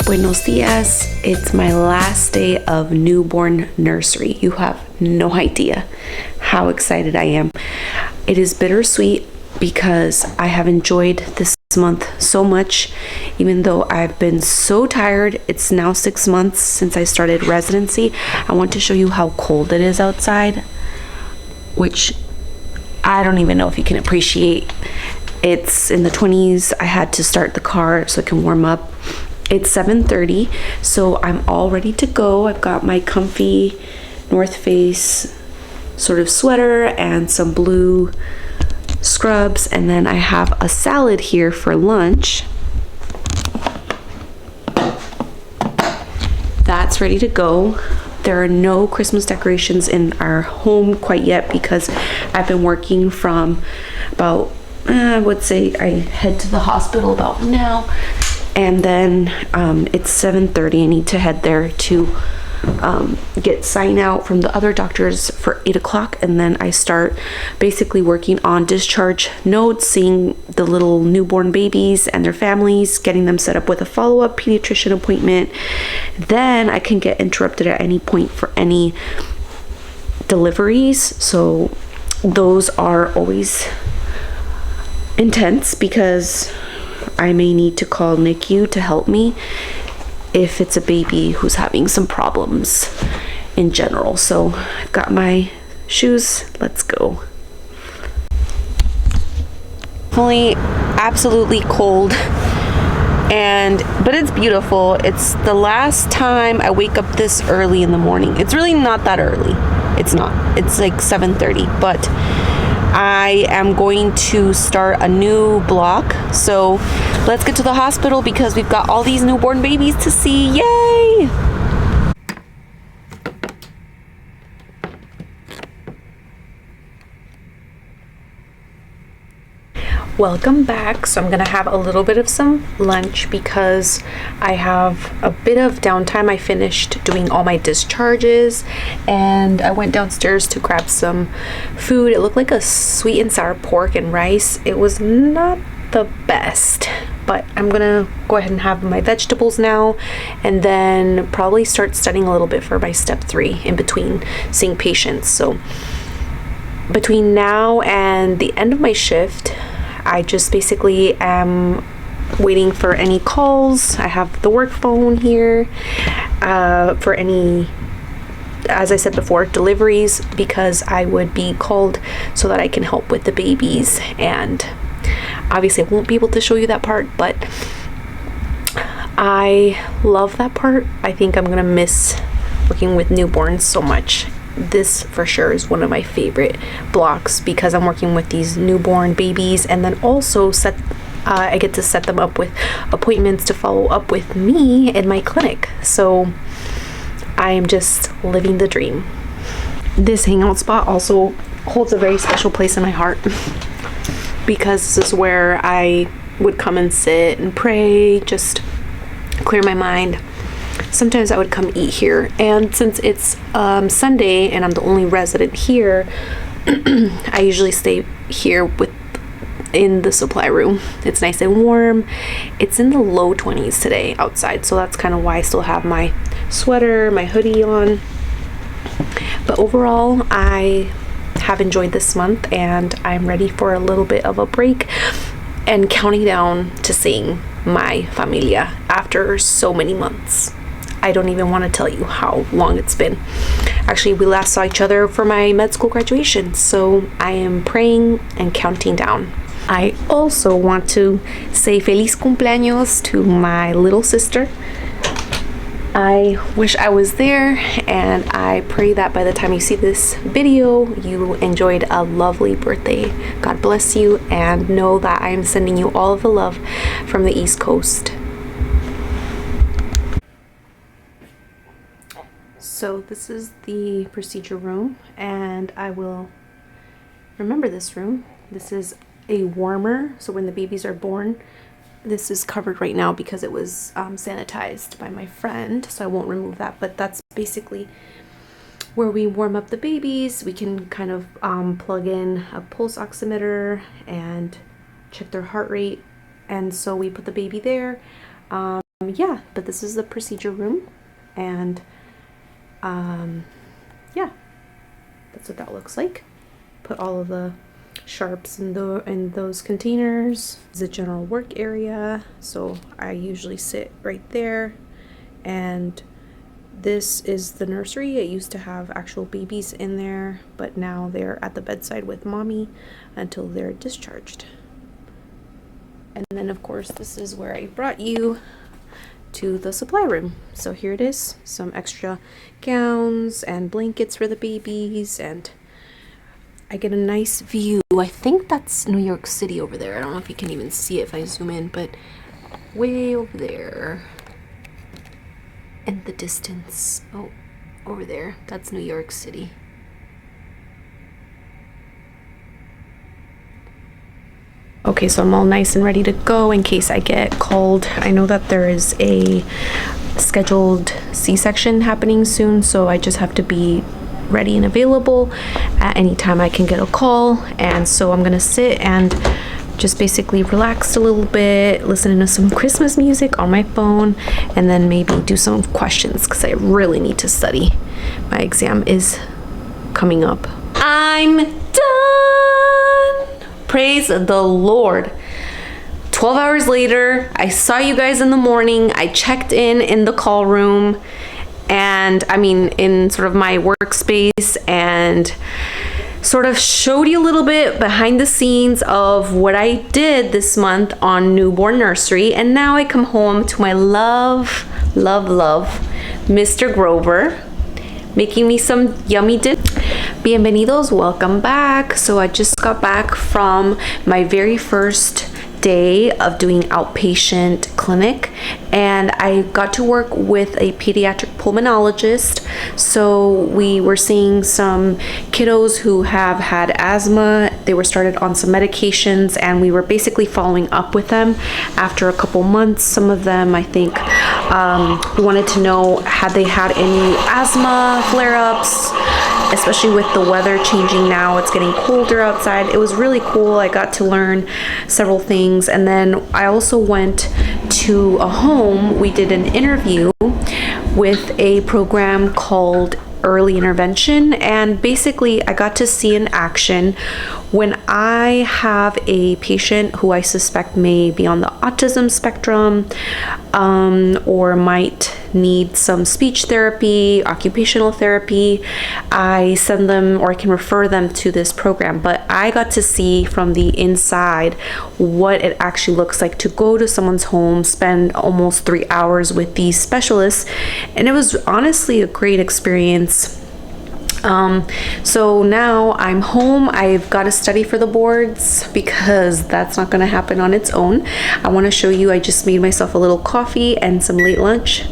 Buenos dias. It's my last day of newborn nursery. You have no idea how excited I am. It is bittersweet because I have enjoyed this month so much, even though I've been so tired. It's now 6 months since I started residency. I want to show you how cold it is outside, which I don't even know if you can appreciate. It's in the 20s. I had to start the car so it can warm up. It's 7:30, so I'm all ready to go. I've got my comfy North Face sort of sweater and some blue scrubs, and then I have a salad here for lunch. That's ready to go. There are no Christmas decorations in our home quite yet because I've been working from about, I would say I head to the hospital about now. And then it's 7:30. I need to head there to get sign out from the other doctors for 8 o'clock. And then I start basically working on discharge notes, seeing the little newborn babies and their families, getting them set up with a follow-up pediatrician appointment. Then I can get interrupted at any point for any deliveries. So those are always intense because I may need to call NICU to help me if it's a baby who's having some problems in general. So I've got my shoes. Let's go. Definitely absolutely cold, but it's beautiful. It's the last time I wake up this early in the morning. It's really not that early. It's not. It's like 7:30, but I am going to start a new block. So let's get to the hospital because we've got all these newborn babies to see. Yay! Welcome back. So I'm gonna have a little bit of some lunch because I have a bit of downtime. I finished doing all my discharges and I went downstairs to grab some food. It looked like a sweet and sour pork and rice. It was not the best, but I'm gonna go ahead and have my vegetables now and then probably start studying a little bit for my step 3 in between seeing patients. So between now and the end of my shift, I just basically am waiting for any calls. I have the work phone here for any, as I said before, deliveries, because I would be called so that I can help with the babies. And obviously I won't be able to show you that part, but I love that part. I think I'm gonna miss working with newborns so much. This for sure is one of my favorite blocks because I'm working with these newborn babies, and then also I get to set them up with appointments to follow up with me in my clinic. So I am just living the dream. This hangout spot also holds a very special place in my heart because this is where I would come and sit and pray, just clear my mind. Sometimes I would come eat here, and since it's Sunday and I'm the only resident here, I usually stay here in the supply room. It's nice and warm. It's in the low 20s today outside, so that's kind of why I still have my sweater, my hoodie on. But overall, I have enjoyed this month and I'm ready for a little bit of a break and counting down to seeing my familia after so many months. I don't even want to tell you how long it's been. Actually, we last saw each other for my med school graduation, so I am praying and counting down. I also want to say feliz cumpleaños to my little sister. I wish I was there, and I pray that by the time you see this video, you enjoyed a lovely birthday. God bless you, and know that I am sending you all of the love from the East Coast. So this is the procedure room, and I will remember this room. This is a warmer, so when the babies are born, this is covered right now because it was sanitized by my friend, so I won't remove that, but that's basically where we warm up the babies. We can kind of plug in a pulse oximeter and check their heart rate, and so we put the baby there. Yeah, but this is the procedure room, and yeah, that's what that looks like. Put all of the sharps in those containers. It's a general work area, so I usually sit right there. And this is the nursery. It used to have actual babies in there, but now they're at the bedside with mommy until they're discharged. And then of course this is where I brought you to the supply room. So here it is, some extra gowns and blankets for the babies, and I get a nice view. I think that's New York City over there. I don't know if you can even see it if I zoom in, but way over there in the distance, oh, over there, that's New York City. Okay, so I'm all nice and ready to go in case I get called. I know that there is a scheduled C-section happening soon, so I just have to be ready and available at any time I can get a call. And so I'm gonna sit and just basically relax a little bit, listening to some Christmas music on my phone, and then maybe do some questions because I really need to study. My exam is coming up. I'm done! Praise the Lord. 12 hours later, I saw you guys in the morning. I checked in the call room, and I mean in sort of my workspace, and sort of showed you a little bit behind the scenes of what I did this month on newborn nursery. And now I come home to my love Mr. Grover making me some yummy dinner. Bienvenidos, welcome back. So I just got back from my very first day of doing outpatient clinic, and I got to work with a pediatric pulmonologist. So we were seeing some kiddos who have had asthma. They were started on some medications, and we were basically following up with them after a couple months. Some of them, I think, we wanted to know had they had any asthma flare-ups, especially with the weather changing now. It's getting colder outside. It was really cool. I got to learn several things. And then I also went to a home. We did an interview with a program called Early Intervention, and basically I got to see in action when I have a patient who I suspect may be on the autism spectrum, or might need some speech therapy, occupational therapy. I send them, or I can refer them to this program. But I got to see from the inside what it actually looks like to go to someone's home, spend almost 3 hours with these specialists, and it was honestly a great experience. So now I'm home. I've got to study for the boards because that's not going to happen on its own. I want to show you, I just made myself a little coffee and some late lunch.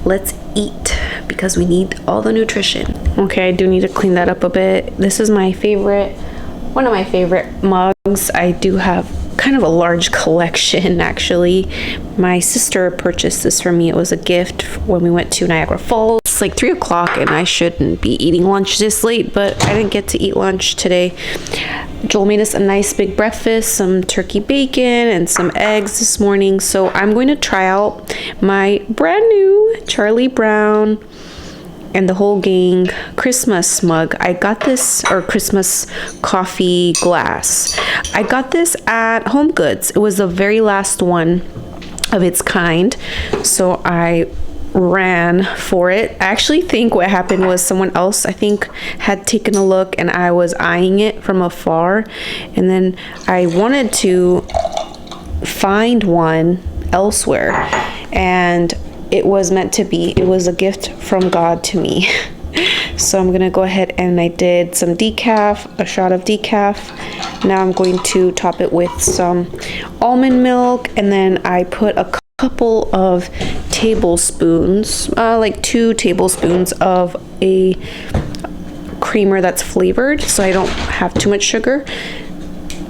Let's eat because we need all the nutrition. Okay, I do need to clean that up a bit. This is my favorite, one of my favorite mugs. I do have kind of a large collection actually. My sister purchased this for me. It was a gift when we went to Niagara Falls. It's like 3 o'clock and I shouldn't be eating lunch this late, but I didn't get to eat lunch today. Joel made us a nice big breakfast, some turkey bacon and some eggs this morning. So I'm going to try out my brand new Charlie Brown and the whole gang Christmas mug. I got this, or Christmas coffee glass. I got this at Home Goods. It was the very last one of its kind, so I ran for it. I actually think what happened was someone else, I think, had taken a look and I was eyeing it from afar, and then I wanted to find one elsewhere, and it was meant to be. It was a gift from God to me. So I'm gonna go ahead and I did some decaf, a shot of decaf. Now I'm going to top it with some almond milk, and then I put a couple of tablespoons, like 2 tablespoons of a creamer that's flavored, so I don't have too much sugar.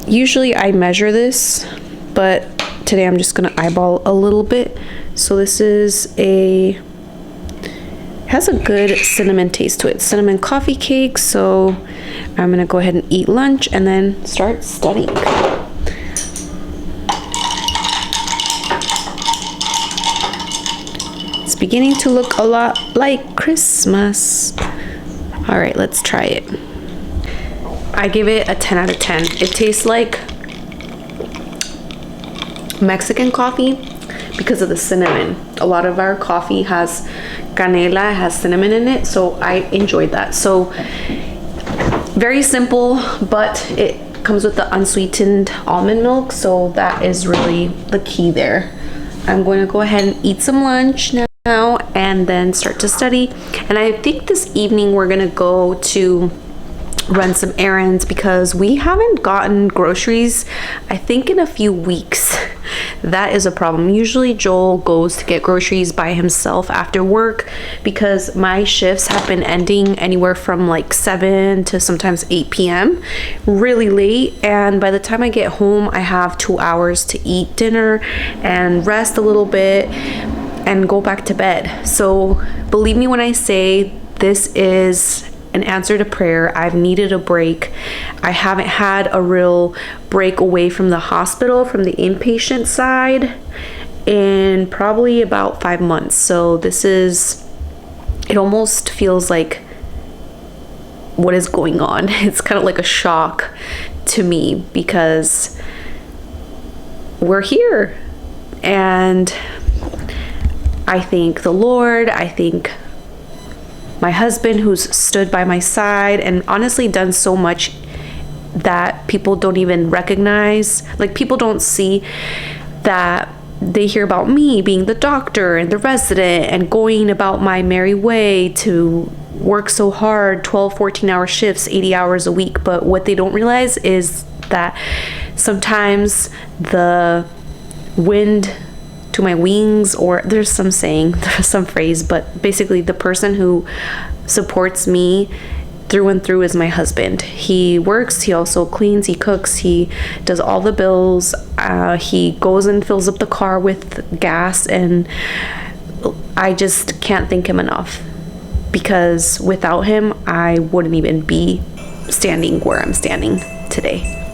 Usually I measure this, but today I'm just gonna eyeball a little bit. So this is has a good cinnamon taste to it, cinnamon coffee cake. So I'm gonna go ahead and eat lunch and then start studying. beginning to look a lot like Christmas. All right, let's try it. I give it a 10 out of 10. It tastes like Mexican coffee because of the cinnamon. A lot of our coffee has canela, has cinnamon in it, so I enjoyed that. So very simple, but it comes with the unsweetened almond milk, so that is really the key there. I'm going to go ahead and eat some lunch now and then start to study. And I think this evening we're gonna go to run some errands because we haven't gotten groceries, I think, in a few weeks. That is a problem. Usually Joel goes to get groceries by himself after work because my shifts have been ending anywhere from like 7 to sometimes 8 p.m. really late, and by the time I get home I have 2 hours to eat dinner and rest a little bit and go back to bed. So believe me when I say this is an answer to prayer. I've needed a break. I haven't had a real break away from the hospital, from the inpatient side, in probably about 5 months. So this is, it almost feels like what is going on. It's kind of like a shock to me because we're here. And I thank the Lord. I thank my husband who's stood by my side and honestly done so much that people don't even recognize. Like, people don't see that. They hear about me being the doctor and the resident and going about my merry way to work so hard, 12, 14-hour shifts, 80 hours a week. But what they don't realize is that sometimes the wind to my wings, or there's some saying, there's some phrase, but basically the person who supports me through and through is my husband. He works, he also cleans, he cooks, he does all the bills, he goes and fills up the car with gas, and I just can't thank him enough because without him I wouldn't even be standing where I'm standing today.